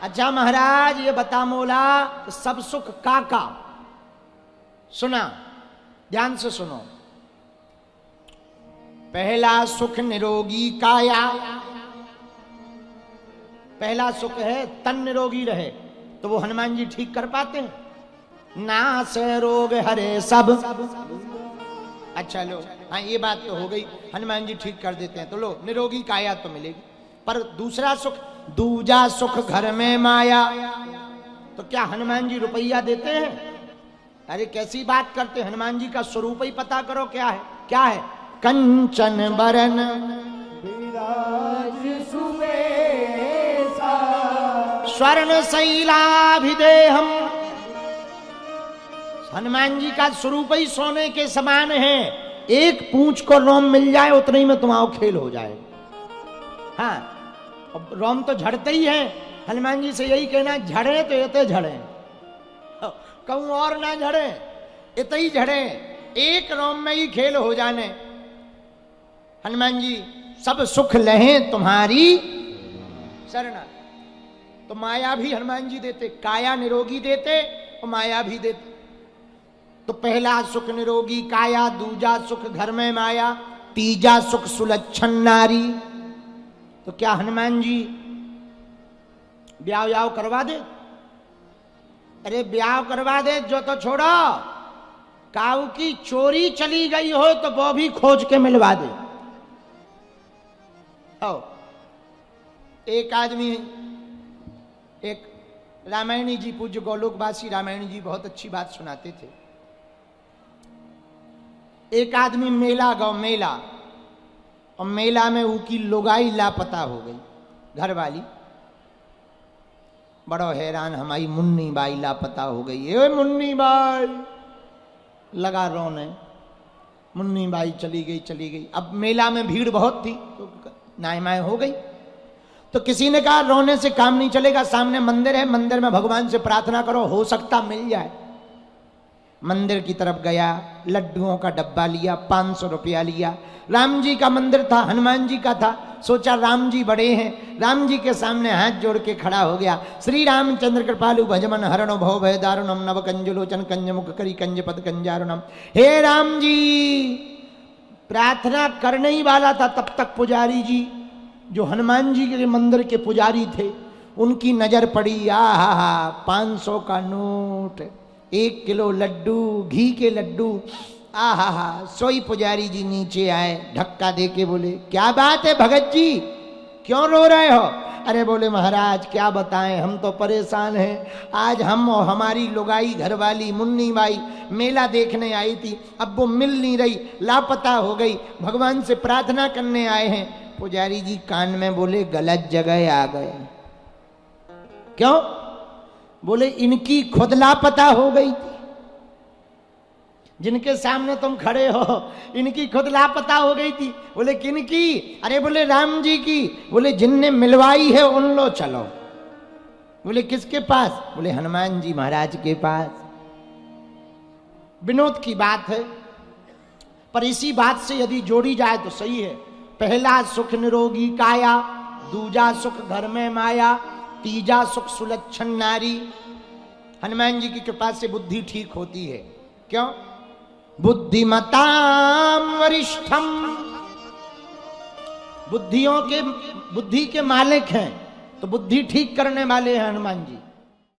अच्छा महाराज ये बता मोला, सब सुख का सुना, ध्यान से सुनो। पहला सुख निरोगी काया, पहला सुख है तन निरोगी रहे, तो वो हनुमान जी ठीक कर पाते हैं। नास रोग हरे सब। अच्छा लो, हाँ ये बात तो हो गई, हनुमान जी ठीक कर देते हैं, तो लो निरोगी काया तो मिलेगी। पर दूसरा सुख, दूजा सुख घर में माया, तो क्या हनुमान जी रुपया देते हैं? अरे कैसी बात करते, हनुमान जी का स्वरूप ही पता करो क्या है। क्या है? कंचन बरन विराज सुबेसा स्वर्ण शैलाभिदेहम। हनुमान जी का स्वरूप ही सोने के समान है। एक पूंछ को रोम मिल जाए उतने ही में तुम्हारा खेल हो जाए। हाँ, रोम तो झड़ते ही है। हनुमान जी से यही कहना, झड़े तो इतने झड़े, कहूं और ना झड़े, इतने ही झड़े, एक रोम में ही खेल हो जाने। हनुमान जी सब सुख लहें तुम्हारी शरण। तो माया भी हनुमान जी देते, काया निरोगी देते और माया भी देते। तो पहला सुख निरोगी काया, दूजा सुख घर में माया, तीजा सुख सुलक्षण नारी। तो क्या हनुमान जी ब्याह व्याह करवा दे? अरे ब्याह करवा दे जो तो छोड़ो, काऊ की चोरी चली गई हो तो वो भी खोज के मिलवा दे। एक आदमी, एक रामायणी जी, पूज्य गोलोकवासी रामायणी जी बहुत अच्छी बात सुनाते थे। एक आदमी मेला गौ, मेला, और मेला में उसकी लुगाई लापता हो गई, घर वाली। बड़ो हैरान, हमारी मुन्नी बाई लापता हो गई। ए मुन्नी बाई, लगा रोने, मुन्नी बाई चली गई चली गई। अब मेला में भीड़ बहुत थी तो नायमाय हो गई। तो किसी ने कहा रोने से काम नहीं चलेगा, सामने मंदिर है, मंदिर में भगवान से प्रार्थना करो, हो सकता मिल जाए। मंदिर की तरफ गया, लड्डुओं का डब्बा लिया, 500 रुपया लिया। राम जी का मंदिर था, हनुमान जी का था। सोचा राम जी बड़े हैं, राम जी के सामने हाथ जोड़ के खड़ा हो गया। श्री रामचंद्र कृपालु भजमन हरणो भव भय दारुणम नव कंजलोचन कंज मुख करी कंज पद कंजारुणम। हे राम जी, प्रार्थना करने ही वाला था, तब तक पुजारी जी जो हनुमान जी के मंदिर के पुजारी थे, उनकी नजर पड़ी। आहा, 500 का नोट, 1 किलो लड्डू, घी के लड्डू। आहा, सोई पुजारी जी नीचे आए, धक्का दे के बोले, क्या बात है भगत जी, क्यों रो रहे हो? अरे बोले महाराज क्या बताएं, हम तो परेशान हैं। आज हम और हमारी लुगाई घरवाली मुन्नी बाई मेला देखने आई थी, अब वो मिल नहीं रही, लापता हो गई, भगवान से प्रार्थना करने आए हैं। पुजारी जी कान में बोले, गलत जगह आ गए। क्यों? बोले इनकी खुद लापता हो गई थी, जिनके सामने तुम खड़े हो इनकी खुद लापता हो गई थी। बोले किनकी? अरे बोले राम जी की। बोले जिनने मिलवाई है उन लो चलो। बोले किसके पास? बोले हनुमान जी महाराज के पास। विनोद की बात है, पर इसी बात से यदि जोड़ी जाए तो सही है। पहला सुख निरोगी काया, दूजा सुख घर में माया, तीजा सुख सुलक्षण नारी। हनुमान जी की कृपा से बुद्धि ठीक होती है। क्यों? बुद्धिमताम वरिष्ठम, बुद्धि के मालिक हैं, तो बुद्धि ठीक करने वाले हैं हनुमान जी।